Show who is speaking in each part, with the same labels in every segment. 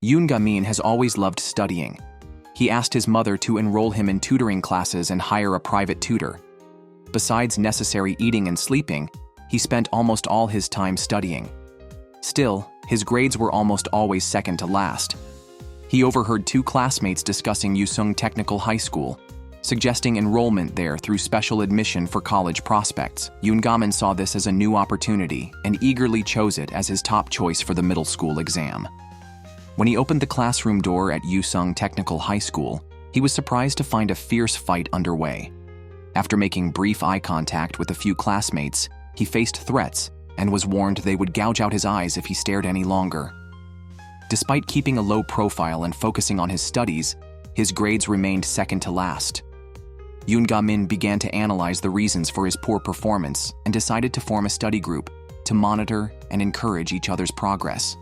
Speaker 1: Yoon Ga-min has always loved studying. He asked his mother to enroll him in tutoring classes and hire a private tutor. Besides necessary eating and sleeping, he spent almost all his time studying. Still, his grades were almost always second to last. He overheard two classmates discussing Yusung Technical High School, suggesting enrollment there through special admission for college prospects. Yoon Ga-min saw this as a new opportunity and eagerly chose it as his top choice for the middle school exam. When he opened the classroom door at Yusung Technical High School, he was surprised to find a fierce fight underway. After making brief eye contact with a few classmates, he faced threats and was warned they would gouge out his eyes if he stared any longer. Despite keeping a low profile and focusing on his studies, his grades remained second to last. Yoon Ga-min began to analyze the reasons for his poor performance and decided to form a study group to monitor and encourage each other's progress.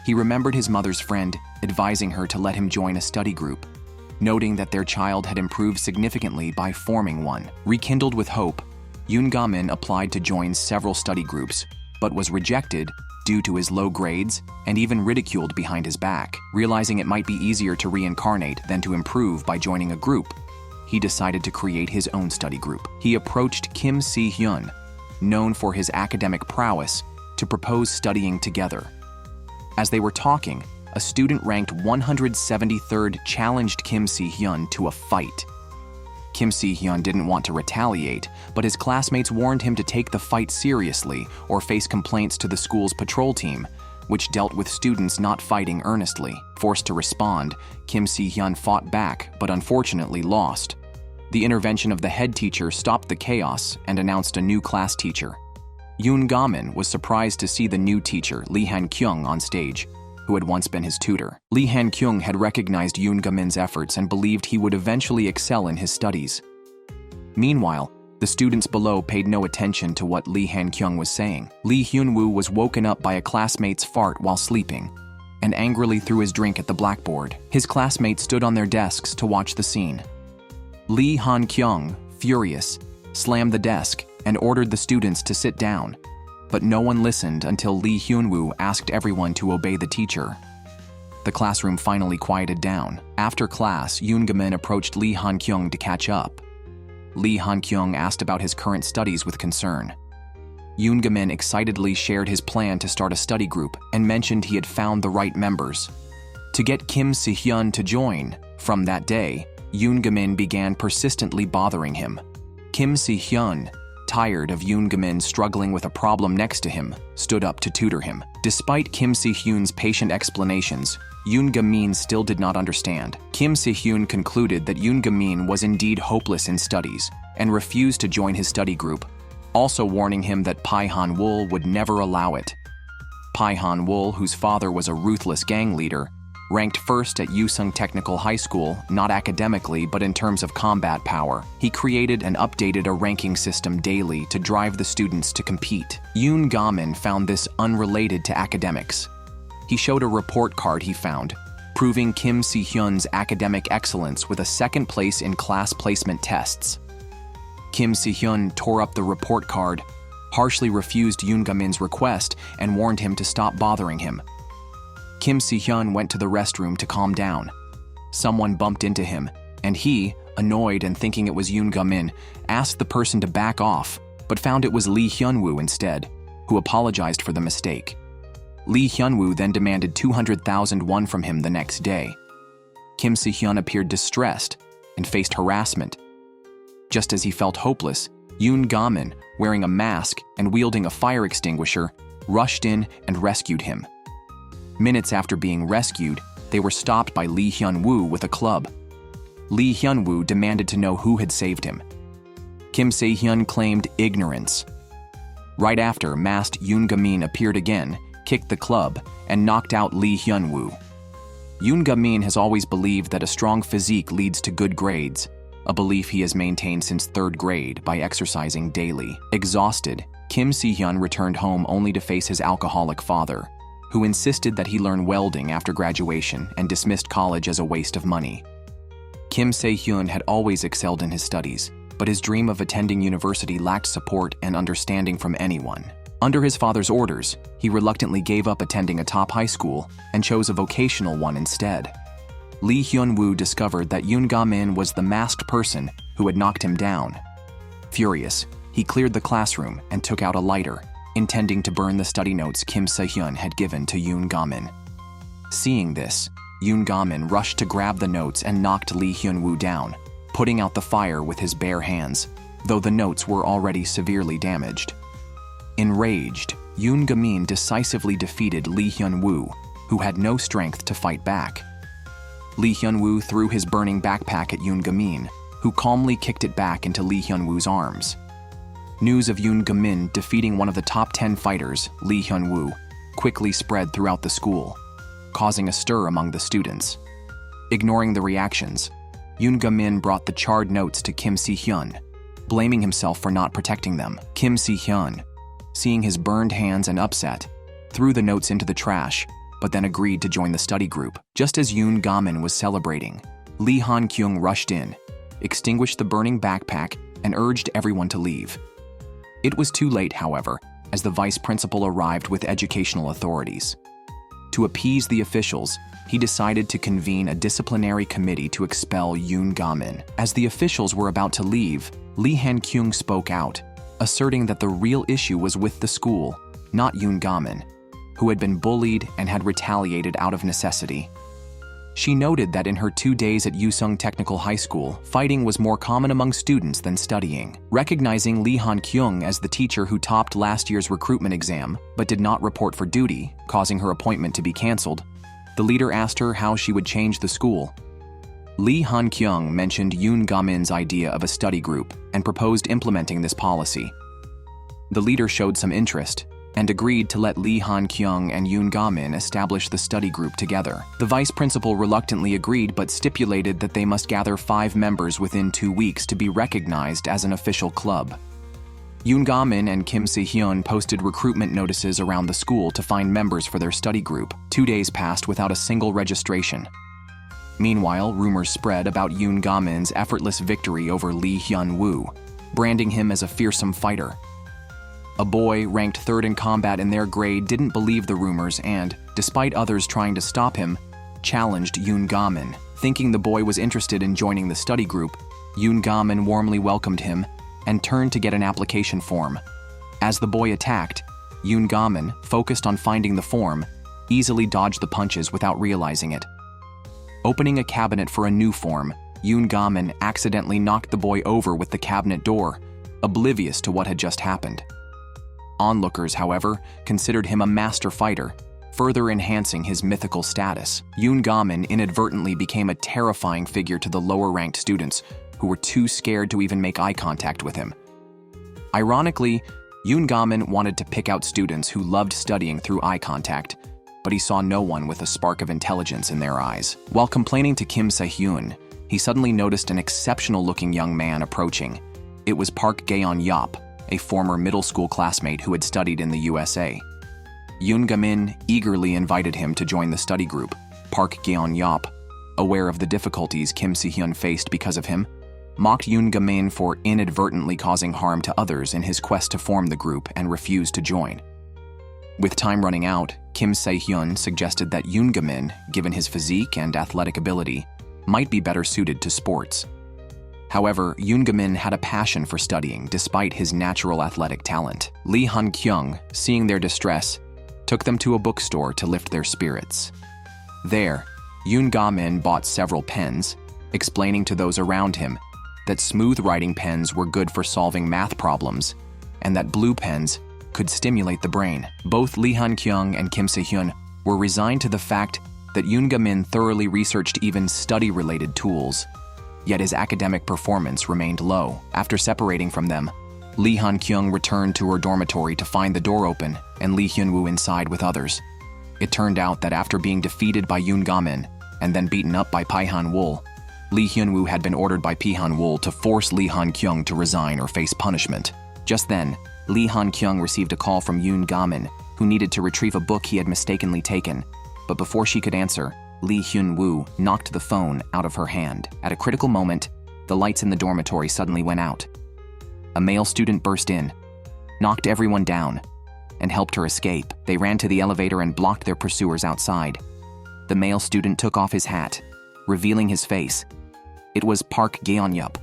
Speaker 1: He remembered his mother's friend advising her to let him join a study group, noting that their child had improved significantly by forming one. Rekindled with hope, Yoon Ga-min applied to join several study groups, but was rejected due to his low grades and even ridiculed behind his back. Realizing it might be easier to reincarnate than to improve by joining a group, he decided to create his own study group. He approached Kim Si-hyun, known for his academic prowess, to propose studying together. As they were talking, a student ranked 173rd challenged Kim Si-hyun to a fight. Kim Si-hyun didn't want to retaliate, but his classmates warned him to take the fight seriously or face complaints to the school's patrol team, which dealt with students not fighting earnestly. Forced to respond, Kim Si-hyun fought back but unfortunately lost. The intervention of the head teacher stopped the chaos and announced a new class teacher. Yoon Ga-min was surprised to see the new teacher, Lee Han-kyung, on stage, who had once been his tutor. Lee Han-kyung had recognized Yoon Ga-min's efforts and believed he would eventually excel in his studies. Meanwhile, the students below paid no attention to what Lee Han-kyung was saying. Lee Hyun-woo was woken up by a classmate's fart while sleeping and angrily threw his drink at the blackboard. His classmates stood on their desks to watch the scene. Lee Han-kyung, furious, slammed the desk and ordered the students to sit down, but no one listened until Lee Hyun-woo asked everyone to obey the teacher. The classroom finally quieted down. After class, Yoon Ga-min approached Lee Han-kyung to catch up. Lee Han-kyung asked about his current studies with concern. Yoon Ga-min excitedly shared his plan to start a study group and mentioned he had found the right members. To get Kim Si-hyun to join, from that day, Yoon Ga-min began persistently bothering him. Kim Si-hyun, tired of Yoon Ga-min struggling with a problem next to him, stood up to tutor him. Despite Kim Si-hyun's patient explanations, Yoon Ga-min still did not understand. Kim Si-hyun concluded that Yoon Ga-min was indeed hopeless in studies and refused to join his study group, also warning him that Pai Han-wol would never allow it. Pai Han-wol, whose father was a ruthless gang leader, ranked first at Yusung Technical High School, not academically but in terms of combat power. He created and updated a ranking system daily to drive the students to compete. Yoon Ga-min found this unrelated to academics. He showed a report card he found, proving Kim Si-hyun's academic excellence with a second place in class placement tests. Kim Si-hyun tore up the report card, harshly refused Yoon Ga-min's request, and warned him to stop bothering him. Kim Si-hyun went to the restroom to calm down. Someone bumped into him, and he, annoyed and thinking it was Yoon Ga-min, asked the person to back off, but found it was Lee Hyun-woo instead, who apologized for the mistake. Lee Hyun-woo then demanded 200,000 won from him the next day. Kim Si-hyun appeared distressed and faced harassment. Just as he felt hopeless, Yoon Ga-min, wearing a mask and wielding a fire extinguisher, rushed in and rescued him. Minutes after being rescued, they were stopped by Lee Hyun-woo with a club. Lee Hyun-woo demanded to know who had saved him. Kim Se-hyun claimed ignorance. Right after, masked Yoon Ga-min appeared again, kicked the club, and knocked out Lee Hyun-woo. Yoon Ga-min has always believed that a strong physique leads to good grades, a belief he has maintained since 3rd grade by exercising daily. Exhausted, Kim Si-hyun returned home only to face his alcoholic father, who insisted that he learn welding after graduation and dismissed college as a waste of money. Kim Se-hyun had always excelled in his studies, but his dream of attending university lacked support and understanding from anyone. Under his father's orders, he reluctantly gave up attending a top high school and chose a vocational one instead. Lee Hyun-woo discovered that Yoon Ga-min was the masked person who had knocked him down. Furious, he cleared the classroom and took out a lighter, intending to burn the study notes Kim Se-hyun had given to Yoon Ga-min. Seeing this, Yoon Ga-min rushed to grab the notes and knocked Lee Hyun-woo down, putting out the fire with his bare hands, though the notes were already severely damaged. Enraged, Yoon Ga-min decisively defeated Lee Hyun-woo, who had no strength to fight back. Lee Hyun-woo threw his burning backpack at Yoon Ga-min, who calmly kicked it back into Lee Hyun-woo's arms. News of Yoon Ga-min defeating one of the top 10 fighters, Lee Hyun-woo, quickly spread throughout the school, causing a stir among the students. Ignoring the reactions, Yoon Ga-min brought the charred notes to Kim Se-hyun, blaming himself for not protecting them. Kim Se-hyun, seeing his burned hands and upset, threw the notes into the trash, but then agreed to join the study group. Just as Yoon Ga-min was celebrating, Lee Han-kyung rushed in, extinguished the burning backpack, and urged everyone to leave. It was too late, however, as the vice principal arrived with educational authorities. To appease the officials, he decided to convene a disciplinary committee to expel Yoon Ga-min. As the officials were about to leave, Lee Han-kyung spoke out, asserting that the real issue was with the school, not Yoon Ga-min, who had been bullied and had retaliated out of necessity. She noted that in her 2 days at Yusung Technical High School, fighting was more common among students than studying. Recognizing Lee Han-kyung as the teacher who topped last year's recruitment exam but did not report for duty, causing her appointment to be canceled, the leader asked her how she would change the school. Lee Han-kyung mentioned Yoon Ga-min's idea of a study group and proposed implementing this policy. The leader showed some interest and agreed to let Lee Han-kyung and Yoon Ga-min establish the study group together. The vice principal reluctantly agreed but stipulated that they must gather 5 members within 2 weeks to be recognized as an official club. Yoon Ga-min and Kim Se-hyun posted recruitment notices around the school to find members for their study group. 2 days passed without a single registration. Meanwhile, rumors spread about Yoon Ga-min's effortless victory over Lee Hyun-woo, branding him as a fearsome fighter. A boy ranked 3rd in combat in their grade didn't believe the rumors and, despite others trying to stop him, challenged Yoon Ga-min. Thinking the boy was interested in joining the study group, Yoon Ga-min warmly welcomed him and turned to get an application form. As the boy attacked, Yoon Ga-min, focused on finding the form, easily dodged the punches without realizing it. Opening a cabinet for a new form, Yoon Ga-min accidentally knocked the boy over with the cabinet door, oblivious to what had just happened. Onlookers, however, considered him a master fighter, further enhancing his mythical status. Yoon Ga-min inadvertently became a terrifying figure to the lower-ranked students, who were too scared to even make eye contact with him. Ironically, Yoon Ga-min wanted to pick out students who loved studying through eye contact, but he saw no one with a spark of intelligence in their eyes. While complaining to Kim Se-hyun, he suddenly noticed an exceptional-looking young man approaching. It was Park Gaeon-yop, a former middle school classmate who had studied in the USA. Yoon Ga-min eagerly invited him to join the study group. Park Gaeon-yop, aware of the difficulties Kim Se-hyun faced because of him, mocked Yoon Ga-min for inadvertently causing harm to others in his quest to form the group and refused to join. With time running out, Kim Se-hyun suggested that Yoon Ga-min, given his physique and athletic ability, might be better suited to sports. However, Yoon Ga-min had a passion for studying despite his natural athletic talent. Lee Han-kyung, seeing their distress, took them to a bookstore to lift their spirits. There, Yoon Ga-min bought several pens, explaining to those around him that smooth writing pens were good for solving math problems and that blue pens could stimulate the brain. Both Lee Han-kyung and Kim Se-hyun were resigned to the fact that Yoon Ga-min thoroughly researched even study-related tools, yet his academic performance remained low. After separating from them, Lee Han-kyung returned to her dormitory to find the door open and Lee Hyun-woo inside with others. It turned out that after being defeated by Yoon Ga-min and then beaten up by Pi Han-woo, Lee Hyun-woo had been ordered by Pi Han-woo to force Lee Han-kyung to resign or face punishment. Just then, Lee Han-kyung received a call from Yoon Ga-min, who needed to retrieve a book he had mistakenly taken, but before she could answer, Lee Hyun-woo knocked the phone out of her hand. At a critical moment, the lights in the dormitory suddenly went out. A male student burst in, knocked everyone down, and helped her escape. They ran to the elevator and blocked their pursuers outside. The male student took off his hat, revealing his face. It was Park Geon-yup,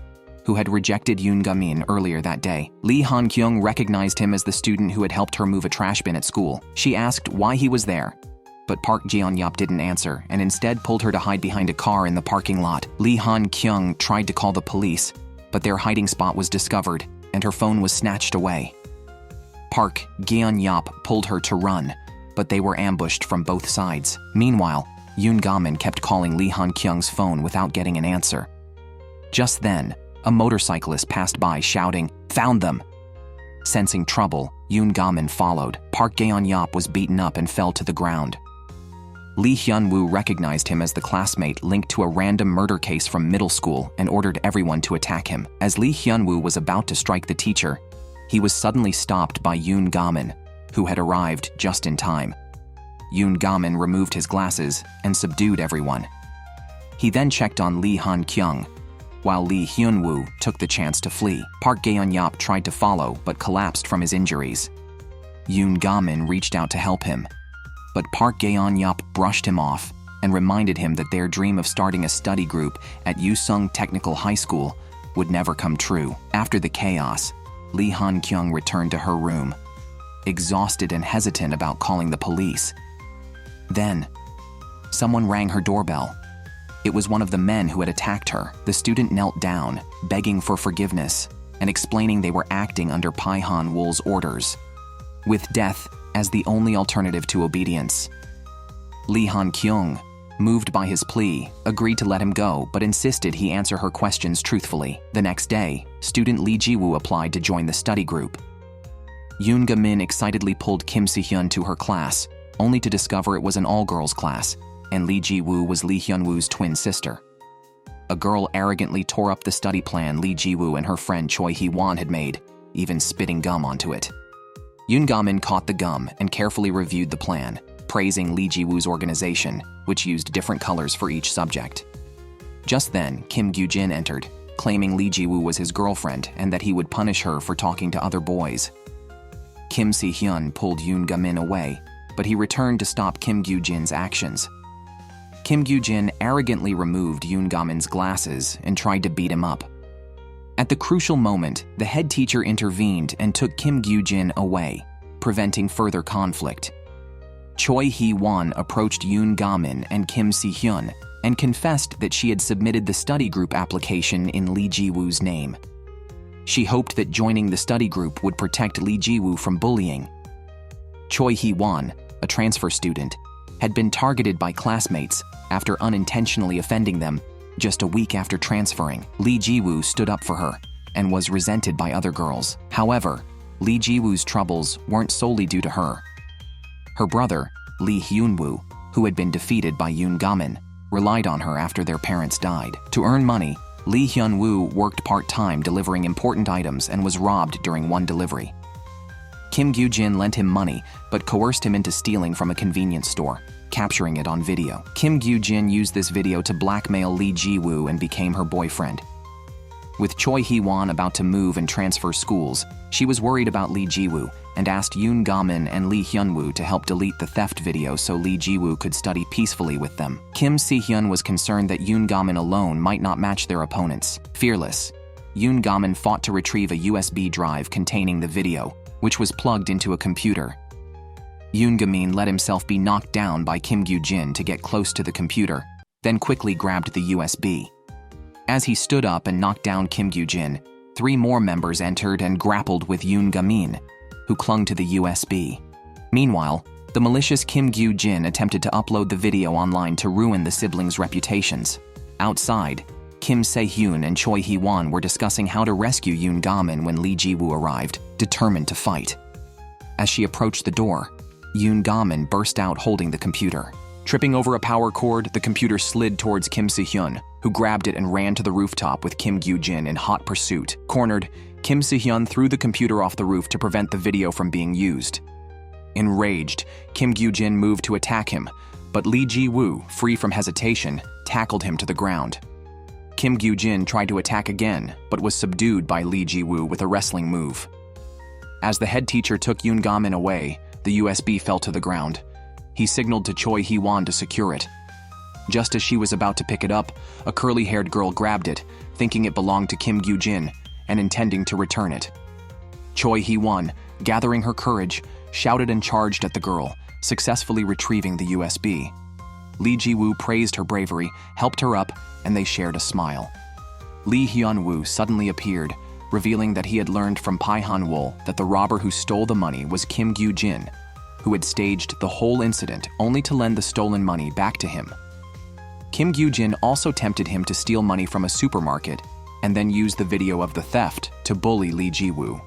Speaker 1: who had rejected Yoon Ga-min earlier that day. Lee Han-kyung recognized him as the student who had helped her move a trash bin at school. She asked why he was there, but Park Geon-yup didn't answer and instead pulled her to hide behind a car in the parking lot. Lee Han-kyung tried to call the police, but their hiding spot was discovered and her phone was snatched away. Park Geon-yup pulled her to run, but they were ambushed from both sides. Meanwhile, Yoon Ga-min kept calling Lee Han-kyung's phone without getting an answer. Just then, a motorcyclist passed by shouting, "Found them!" Sensing trouble, Yoon Ga-min followed. Park Geon-yup was beaten up and fell to the ground. Lee Hyun-woo recognized him as the classmate linked to a random murder case from middle school and ordered everyone to attack him. As Lee Hyun-woo was about to strike the teacher, he was suddenly stopped by Yoon Ga-min, who had arrived just in time. Yoon Ga-min removed his glasses and subdued everyone. He then checked on Lee Han-kyung, while Lee Hyun-woo took the chance to flee. Park Geon-yup tried to follow but collapsed from his injuries. Yoon Ga-min reached out to help him, but Park Geon-yup brushed him off and reminded him that their dream of starting a study group at Yusung Technical High School would never come true. After the chaos, Lee Han-kyung returned to her room, exhausted and hesitant about calling the police. Then, someone rang her doorbell. It was one of the men who had attacked her. The student knelt down, begging for forgiveness and explaining they were acting under Pai Han-wool's orders, with death as the only alternative to obedience. Lee Han-kyung, moved by his plea, agreed to let him go but insisted he answer her questions truthfully. The next day, student Lee Ji-woo applied to join the study group. Yoon Ga-min excitedly pulled Kim Si-hyun to her class, only to discover it was an all-girls class, and Lee Ji-woo was Lee Hyun-woo's twin sister. A girl arrogantly tore up the study plan Lee Ji-woo and her friend Choi Hee-won had made, even spitting gum onto it. Yoon Ga-min caught the gum and carefully reviewed the plan, praising Lee Ji-woo's organization, which used different colors for each subject. Just then, Kim Gyu-jin entered, claiming Lee Ji-woo was his girlfriend and that he would punish her for talking to other boys. Kim Si-hyun pulled Yoon Ga-min away, but he returned to stop Kim Gyu-jin's actions. Kim Gyu-jin arrogantly removed Yoon Ga-min's glasses and tried to beat him up. At the crucial moment, the head teacher intervened and took Kim Gyu-jin away, preventing further conflict. Choi Hee-won approached Yoon Ga-min and Kim Si-hyun and confessed that she had submitted the study group application in Lee Ji-woo's name. She hoped that joining the study group would protect Lee Ji-woo from bullying. Choi Hee-won, a transfer student, had been targeted by classmates after unintentionally offending them just a week after transferring. Lee Ji-woo stood up for her and was resented by other girls. However, Lee Ji-woo's troubles weren't solely due to her. Her brother, Lee Hyun-woo, who had been defeated by Yoon Ga-min, relied on her after their parents died. To earn money, Lee Hyun-woo worked part-time delivering important items and was robbed during one delivery. Kim Gyu-jin lent him money but coerced him into stealing from a convenience store, capturing it on video. Kim Gyu-jin used this video to blackmail Lee Ji-woo and became her boyfriend. With Choi Hee-won about to move and transfer schools, she was worried about Lee Ji-woo and asked Yoon Ga-min and Lee Hyun-woo to help delete the theft video so Lee Ji-woo could study peacefully with them. Kim Si-hyun was concerned that Yoon Ga-min alone might not match their opponents. Fearless, Yoon Ga-min fought to retrieve a USB drive containing the video, which was plugged into a computer. Yoon Ga-min let himself be knocked down by Kim Gyu-jin to get close to the computer, then quickly grabbed the USB. As he stood up and knocked down Kim Gyu-jin, 3 more members entered and grappled with Yoon Ga-min, who clung to the USB. Meanwhile, the malicious Kim Gyu-jin attempted to upload the video online to ruin the siblings' reputations. Outside, Kim Se-hyun and Choi Hee-won were discussing how to rescue Yoon Ga-min when Lee Ji-woo arrived, determined to fight. As she approached the door, Yoon Ga-min burst out holding the computer. Tripping over a power cord, the computer slid towards Kim Si-hyun, who grabbed it and ran to the rooftop with Kim Gyu-jin in hot pursuit. Cornered, Kim Si-hyun threw the computer off the roof to prevent the video from being used. Enraged, Kim Gyu-jin moved to attack him, but Lee Ji-woo, free from hesitation, tackled him to the ground. Kim Gyu-jin tried to attack again, but was subdued by Lee Ji-woo with a wrestling move. As the head teacher took Yoon Ga-min away, the USB fell to the ground. He signaled to Choi Hee-won to secure it. Just as she was about to pick it up, a curly-haired girl grabbed it, thinking it belonged to Kim Gyu-jin and intending to return it. Choi Hee-won, gathering her courage, shouted and charged at the girl, successfully retrieving the USB. Lee Ji-woo praised her bravery, helped her up, and they shared a smile. Lee Hyun-woo suddenly appeared, revealing that he had learned from Pai Han-wol that the robber who stole the money was Kim Gyu-jin, who had staged the whole incident only to lend the stolen money back to him. Kim Gyu-jin also tempted him to steal money from a supermarket and then used the video of the theft to bully Lee Ji-woo.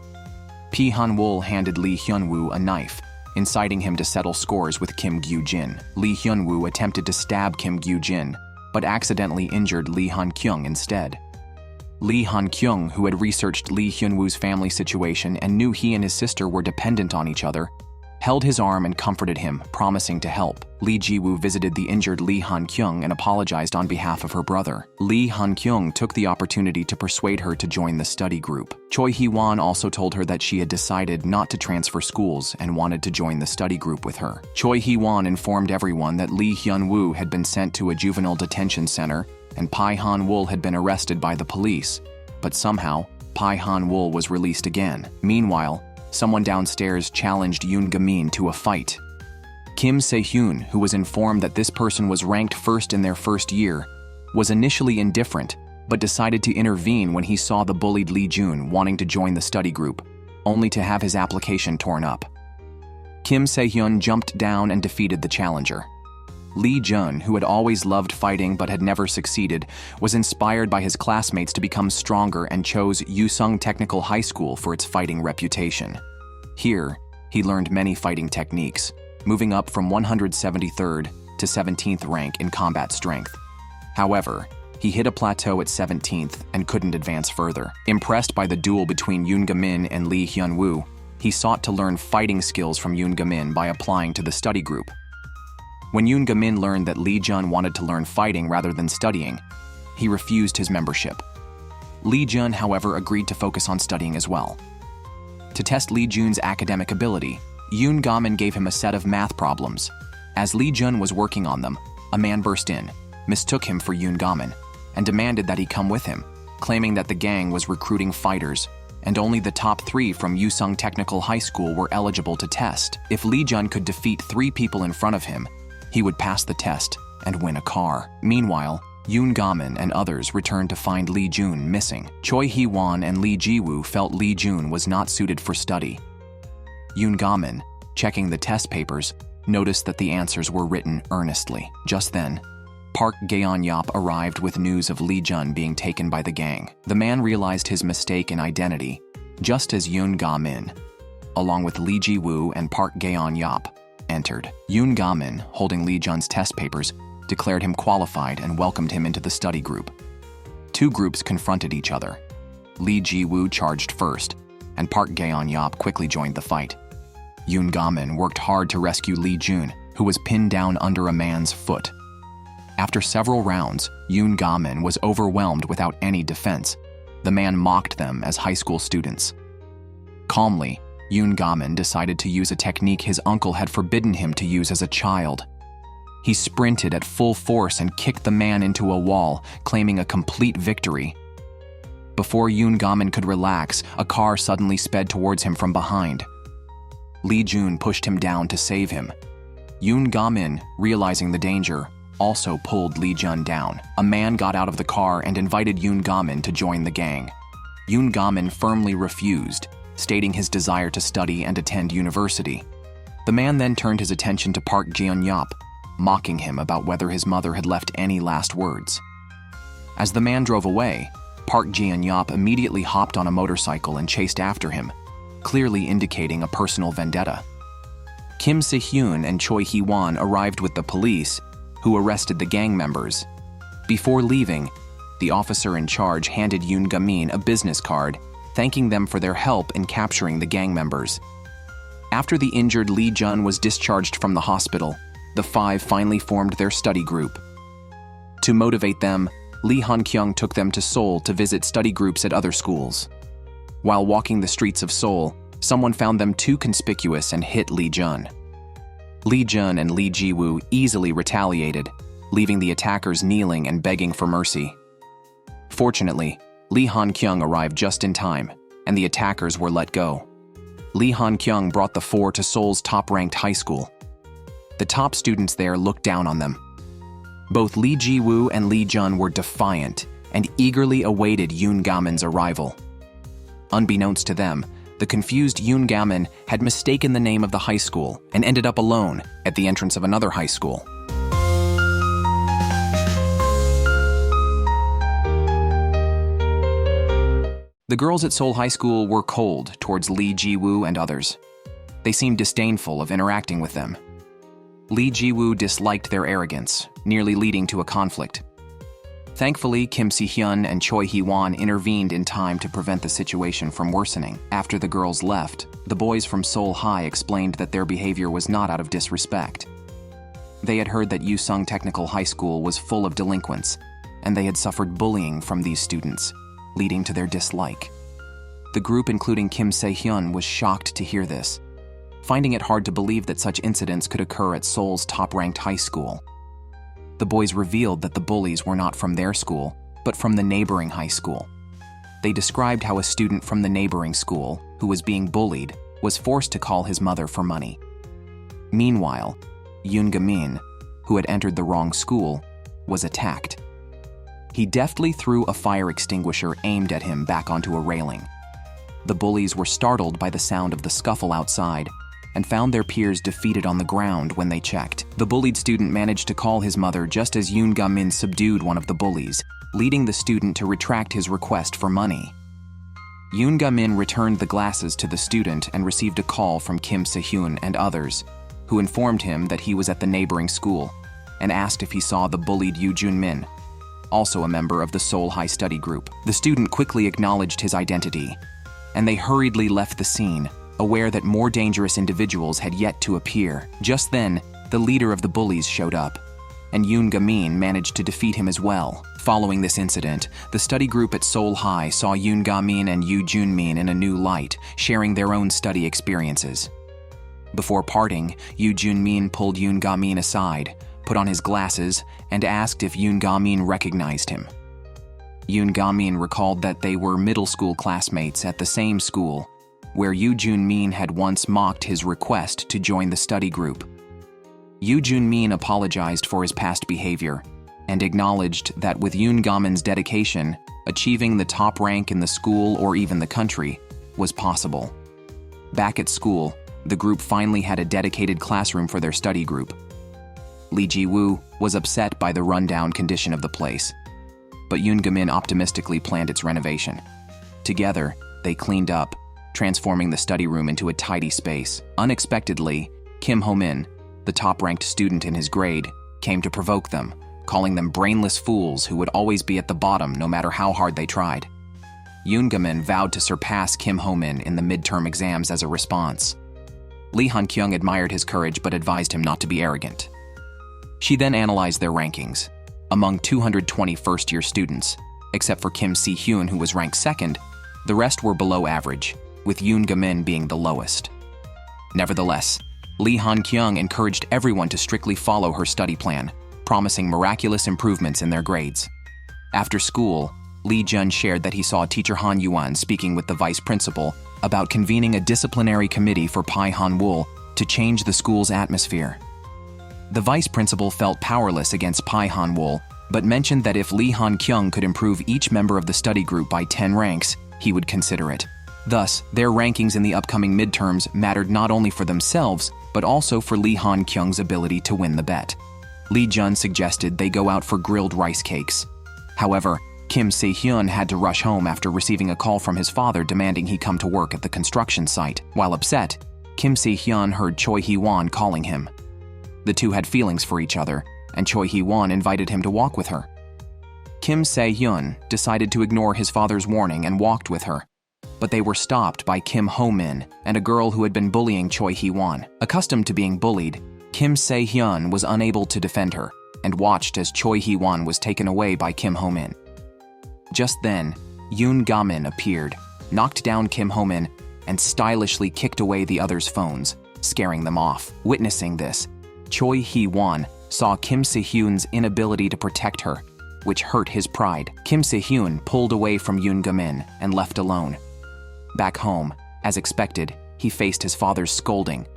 Speaker 1: Pai Han-wol handed Lee Hyun-woo a knife, inciting him to settle scores with Kim Gyu-jin. Lee Hyun-woo attempted to stab Kim Gyu-jin, but accidentally injured Lee Han-kyung instead. Lee Han-kyung, who had researched Lee Hyun-woo's family situation and knew he and his sister were dependent on each other, held his arm and comforted him, promising to help. Lee Ji-woo visited the injured Lee Han-kyung and apologized on behalf of her brother. Lee Han-kyung took the opportunity to persuade her to join the study group. Choi Hee-won also told her that she had decided not to transfer schools and wanted to join the study group with her. Choi Hee-won informed everyone that Lee Hyun-woo had been sent to a juvenile detention center and Pai Han-wol had been arrested by the police, but somehow, Pai Han-wol was released again. Meanwhile, someone downstairs challenged Yoon Ga-min to a fight. Kim Se-hyun, who was informed that this person was ranked first in their first year, was initially indifferent, but decided to intervene when he saw the bullied Lee Jun wanting to join the study group, only to have his application torn up. Kim Se-hyun jumped down and defeated the challenger. Lee Jun, who had always loved fighting but had never succeeded, was inspired by his classmates to become stronger and chose Yusung Technical High School for its fighting reputation. Here, he learned many fighting techniques, moving up from 173rd to 17th rank in combat strength. However, he hit a plateau at 17th and couldn't advance further. Impressed by the duel between Yoon Ga-min and Lee Hyun-woo, he sought to learn fighting skills from Yoon Ga-min by applying to the study group. When Yoon Ga-min learned that Lee Jun wanted to learn fighting rather than studying, he refused his membership. Lee Jun, however, agreed to focus on studying as well. To test Lee Jun's academic ability, Yoon Ga-min gave him a set of math problems. As Lee Jun was working on them, a man burst in, mistook him for Yoon Ga-min, and demanded that he come with him, claiming that the gang was recruiting fighters, and only the top 3 from Yusung Technical High School were eligible to test. If Lee Jun could defeat 3 people in front of him, he would pass the test and win a car. Meanwhile, Yoon Ga-min and others returned to find Lee Jun missing. Choi Hee-won and Lee Ji-woo felt Lee Jun was not suited for study. Yoon Ga-min, checking the test papers, noticed that the answers were written earnestly. Just then, Park Gaeon-yop arrived with news of Lee Jun being taken by the gang. The man realized his mistake in identity, just as Yoon Ga-min, along with Lee Ji-woo and Park Gaeon-yop, entered. Yoon Ga-min, holding Lee Jun's test papers, declared him qualified and welcomed him into the study group. 2 groups confronted each other. Lee Ji-woo charged first, and Park Gaeon-yop quickly joined the fight. Yoon Ga-min worked hard to rescue Lee Jun, who was pinned down under a man's foot. After several rounds, Yoon Ga-min was overwhelmed without any defense. The man mocked them as high school students. Calmly, Yoon Ga-min decided to use a technique his uncle had forbidden him to use as a child. He sprinted at full force and kicked the man into a wall, claiming a complete victory. Before Yoon Ga-min could relax, a car suddenly sped towards him from behind. Lee Jun pushed him down to save him. Yoon Ga-min, realizing the danger, also pulled Lee Jun down. A man got out of the car and invited Yoon Ga-min to join the gang. Yoon Ga-min firmly refused, stating his desire to study and attend university. The man then turned his attention to Park Gaeon-yop, mocking him about whether his mother had left any last words. As the man drove away, Park Gaeon-yop immediately hopped on a motorcycle and chased after him, clearly indicating a personal vendetta. Kim Se-hyun and Choi Hee-won arrived with the police, who arrested the gang members. Before leaving, the officer in charge handed Yoon Ga-min a business card, thanking them for their help in capturing the gang members. After the injured Lee Jun was discharged from the hospital, the 5 finally formed their study group. To motivate them, Lee Han-kyung took them to Seoul to visit study groups at other schools. While walking the streets of Seoul, Someone found them too conspicuous and hit Lee Jun. Lee Jun and Lee Ji-woo easily retaliated, leaving the attackers kneeling and begging for mercy. Fortunately, Lee Han-kyung arrived just in time, and the attackers were let go. Lee Han-kyung brought the four to Seoul's top-ranked high school. The top students there looked down on them. Both Lee Ji-woo and Lee Jun were defiant and eagerly awaited Yoon Ga-min's arrival. Unbeknownst to them, the confused Yoon Ga-min had mistaken the name of the high school and ended up alone at the entrance of another high school. The girls at Seoul High School were cold towards Lee Ji-woo and others. They seemed disdainful of interacting with them. Lee Ji-woo disliked their arrogance, nearly leading to a conflict. Thankfully, Kim Si-hyun and Choi Hee-won intervened in time to prevent the situation from worsening. After the girls left, the boys from Seoul High explained that their behavior was not out of disrespect. They had heard that Yusung Technical High School was full of delinquents, and they had suffered bullying from these students, leading to their dislike. The group, including Kim Se-hyun, was shocked to hear this, finding it hard to believe that such incidents could occur at Seoul's top-ranked high school. The boys revealed that the bullies were not from their school, but from the neighboring high school. They described how a student from the neighboring school, who was being bullied, was forced to call his mother for money. Meanwhile, Yoon Ga-min, who had entered the wrong school, was attacked. He deftly threw a fire extinguisher aimed at him back onto a railing. The bullies were startled by the sound of the scuffle outside and found their peers defeated on the ground when they checked. The bullied student managed to call his mother just as Yoon Ga-min subdued one of the bullies, leading the student to retract his request for money. Yoon Ga-min returned the glasses to the student and received a call from Kim Se-hyun and others, who informed him that he was at the neighboring school and asked if he saw the bullied Yoo Jun-min, also a member of the Seoul High Study Group. The student quickly acknowledged his identity, and they hurriedly left the scene, aware that more dangerous individuals had yet to appear. Just then, the leader of the bullies showed up, and Yoon Ga-min managed to defeat him as well. Following this incident, the study group at Seoul High saw Yoon Ga-min and Yoo Jun-min in a new light, sharing their own study experiences. Before parting, Yoo Jun-min pulled Yoon Ga-min aside, put on his glasses, and asked if Yoon Ga-min recognized him. Yoon Ga-min recalled that they were middle school classmates at the same school, where Yoo Jun-min had once mocked his request to join the study group. Yoo Jun-min apologized for his past behavior and acknowledged that with Yoon Ga-min's dedication, achieving the top rank in the school or even the country was possible. Back at school, the group finally had a dedicated classroom for their study group. Lee Ji-woo was upset by the rundown condition of the place, but Yoon Ga-min optimistically planned its renovation. Together, they cleaned up, transforming the study room into a tidy space. Unexpectedly, Kim Ho-min, the top-ranked student in his grade, came to provoke them, calling them brainless fools who would always be at the bottom no matter how hard they tried. Yoon Ga-min vowed to surpass Kim Ho-min in the midterm exams as a response. Lee Han-kyung admired his courage but advised him not to be arrogant. She then analyzed their rankings. Among 220 first-year students, except for Kim Si-hyun, who was ranked second, the rest were below average, with Yoon Ga-min being the lowest. Nevertheless, Lee Han-kyung encouraged everyone to strictly follow her study plan, promising miraculous improvements in their grades. After school, Lee Jun shared that he saw teacher Han Yuan speaking with the vice principal about convening a disciplinary committee for Pai Han-wol to change the school's atmosphere. The vice principal felt powerless against Pai Han-wol, but mentioned that if Lee Han-kyung could improve each member of the study group by 10 ranks, he would consider it. Thus, their rankings in the upcoming midterms mattered not only for themselves, but also for Lee Han-kyung's ability to win the bet. Lee Jun suggested they go out for grilled rice cakes. However, Kim Se-hyun had to rush home after receiving a call from his father demanding he come to work at the construction site. While upset, Kim Se-hyun heard Choi Hee-won calling him. The two had feelings for each other, and Choi Hee-won invited him to walk with her. Kim Se-hyun decided to ignore his father's warning and walked with her, but they were stopped by Kim Ho-min and a girl who had been bullying Choi Hee-won. Accustomed to being bullied, Kim Se-hyun was unable to defend her and watched as Choi Hee-won was taken away by Kim Ho-min. Just then, Yoon Ga-min appeared, knocked down Kim Ho-min, and stylishly kicked away the others' phones, scaring them off. Witnessing this, Choi Hee-won saw Kim Se-hyun's inability to protect her, which hurt his pride. Kim Se-hyun pulled away from Yoon Ga-min and left alone. Back home, as expected, he faced his father's scolding.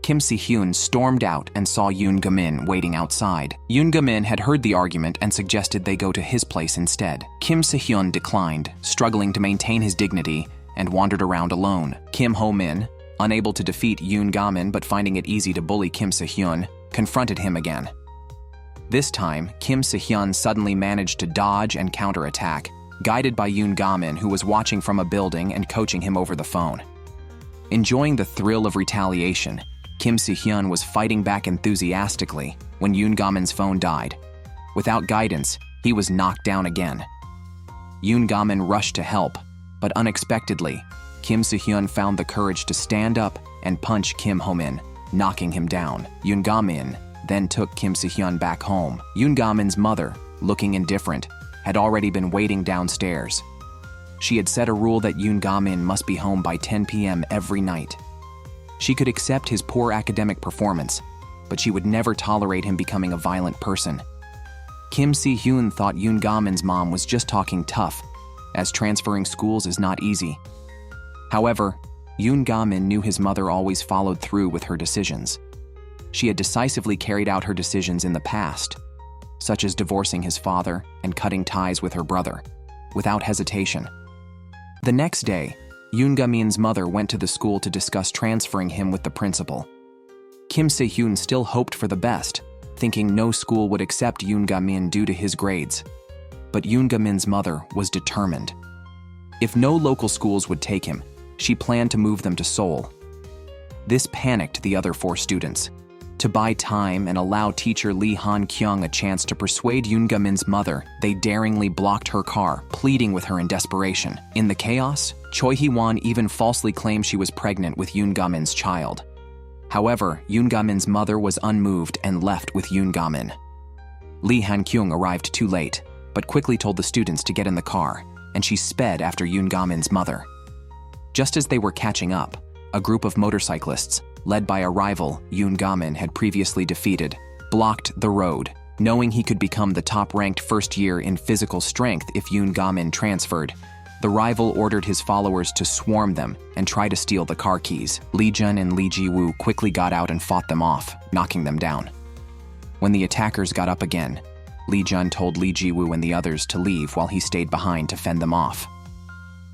Speaker 1: Kim Se-hyun stormed out and saw Yoon Ga-min waiting outside. Yoon Ga-min had heard the argument and suggested they go to his place instead. Kim Se-hyun declined, struggling to maintain his dignity, and wandered around alone. Kim Ho-min, unable to defeat Yoon Ga-min but finding it easy to bully Kim Se-hyun, confronted him again. This time, Kim Se-hyun suddenly managed to dodge and counterattack, guided by Yoon Ga-min, who was watching from a building and coaching him over the phone. Enjoying the thrill of retaliation, Kim Se-hyun was fighting back enthusiastically when Yoon Ga-min's phone died. Without guidance, he was knocked down again. Yoon Ga-min rushed to help, but unexpectedly, Kim Se-hyun found the courage to stand up and punch Kim Ho-min, knocking him down. Yoon Ga-min then took Kim Se-hyun back home. Yoon Ga-min's mother, looking indifferent, had already been waiting downstairs. She had set a rule that Yoon Ga-min must be home by 10 p.m. every night. She could accept his poor academic performance, but she would never tolerate him becoming a violent person. Kim Se-hyun thought Yoon Ga-min's mom was just talking tough, as transferring schools is not easy. However, Yoon Ga-min knew his mother always followed through with her decisions. She had decisively carried out her decisions in the past, such as divorcing his father and cutting ties with her brother, without hesitation. The next day, Yoon Ga-min's mother went to the school to discuss transferring him with the principal. Kim Se-hyun still hoped for the best, thinking no school would accept Yoon Ga-min due to his grades. But Yoon Ga-min's mother was determined. If no local schools would take him, she planned to move them to Seoul. This panicked the other 4 students. To buy time and allow teacher Lee Han-kyung a chance to persuade Yoon Ga-min's mother, they daringly blocked her car, pleading with her in desperation. In the chaos, Choi Hee-won even falsely claimed she was pregnant with Yoon Ga-min's child. However, Yoon Ga-min's mother was unmoved and left with Yoon Ga-min. Lee Han-kyung arrived too late, but quickly told the students to get in the car, and she sped after Yoon Ga-min's mother. Just as they were catching up, a group of motorcyclists, led by a rival Yoon Ga-min had previously defeated, blocked the road, knowing he could become the top-ranked first year in physical strength if Yoon Ga-min transferred. The rival ordered his followers to swarm them and try to steal the car keys. Lee Jun and Lee Ji-woo quickly got out and fought them off, knocking them down. When the attackers got up again, Lee Jun told Lee Ji-woo and the others to leave while he stayed behind to fend them off.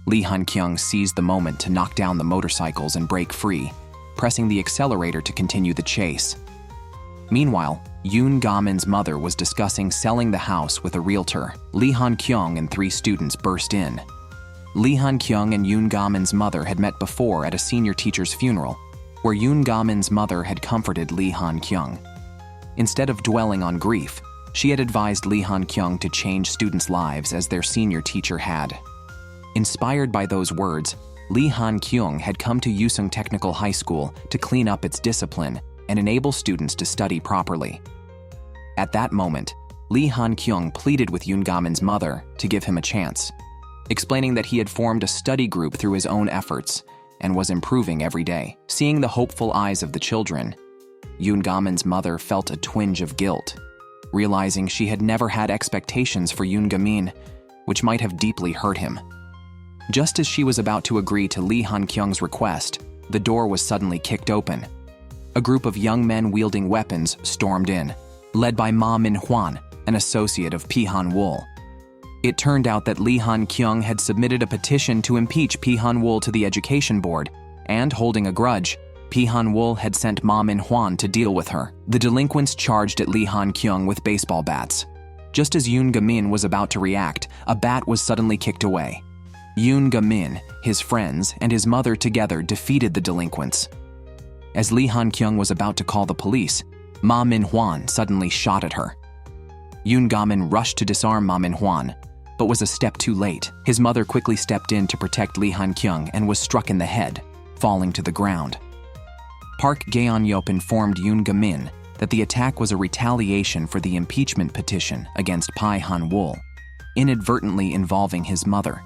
Speaker 1: Lee Han-kyung seized the moment to knock down the motorcycles and break free, pressing the accelerator to continue the chase. Meanwhile, Yoon Ga-min's mother was discussing selling the house with a realtor. Lee Han-kyung and 3 students burst in. Lee Han-kyung and Yoon Ga-min's mother had met before at a senior teacher's funeral, where Yoon Ga-min's mother had comforted Lee Han-kyung. Instead of dwelling on grief, she had advised Lee Han-kyung to change students' lives as their senior teacher had. Inspired by those words, Lee Han-kyung had come to Yusung Technical High School to clean up its discipline and enable students to study properly. At that moment, Lee Han-kyung pleaded with Yoon Ga-min's mother to give him a chance, explaining that he had formed a study group through his own efforts and was improving every day. Seeing the hopeful eyes of the children, Yoon Ga-min's mother felt a twinge of guilt, realizing she had never had expectations for Yoon Ga-min, which might have deeply hurt him. Just as she was about to agree to Lee Han-kyung's request, the door was suddenly kicked open. A group of young men wielding weapons stormed in, led by Ma Min-hwan, an associate of Pi Han-wol. It turned out that Lee Han-kyung had submitted a petition to impeach Pi Han-wol to the education board, and, holding a grudge, Pi Han-wol had sent Ma Min-hwan to deal with her. The delinquents charged at Lee Han-kyung with baseball bats. Just as Yoon Ga-min was about to react, a bat was suddenly kicked away. Yoon Ga-min, his friends, and his mother together defeated the delinquents. As Lee Han-kyung was about to call the police, Ma Min-hwan suddenly shot at her. Yoon Ga-min rushed to disarm Ma Min-hwan, but was a step too late. His mother quickly stepped in to protect Lee Han-kyung and was struck in the head, falling to the ground. Park Gaeon-yop informed Yoon Ga-min that the attack was a retaliation for the impeachment petition against Pi Han-wol, inadvertently involving his mother.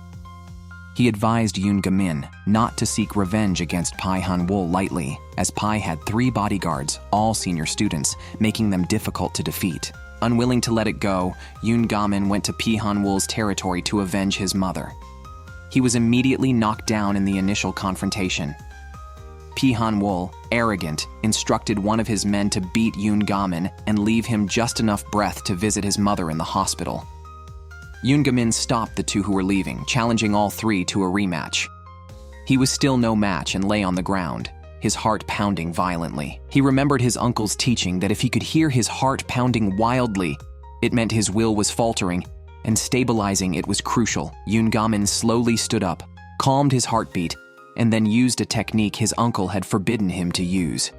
Speaker 1: He advised Yoon Ga-min not to seek revenge against Pi Han-wol lightly, as Pi had 3 bodyguards, all senior students, making them difficult to defeat. Unwilling to let it go, Yoon Ga-min went to Pi Han-wol's territory to avenge his mother. He was immediately knocked down in the initial confrontation. Pi Han-wol, arrogant, instructed one of his men to beat Yoon Ga-min and leave him just enough breath to visit his mother in the hospital. Yoon Ga-min stopped the 2 who were leaving, challenging all 3 to a rematch. He was still no match and lay on the ground, his heart pounding violently. He remembered his uncle's teaching that if he could hear his heart pounding wildly, it meant his will was faltering, and stabilizing it was crucial. Yoon Ga-min slowly stood up, calmed his heartbeat, and then used a technique his uncle had forbidden him to use.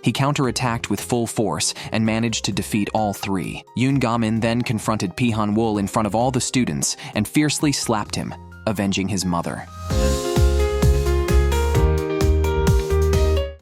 Speaker 1: He counterattacked with full force and managed to defeat all 3. Yoon Ga-min then confronted Pi Han-wol in front of all the students and fiercely slapped him, avenging his mother.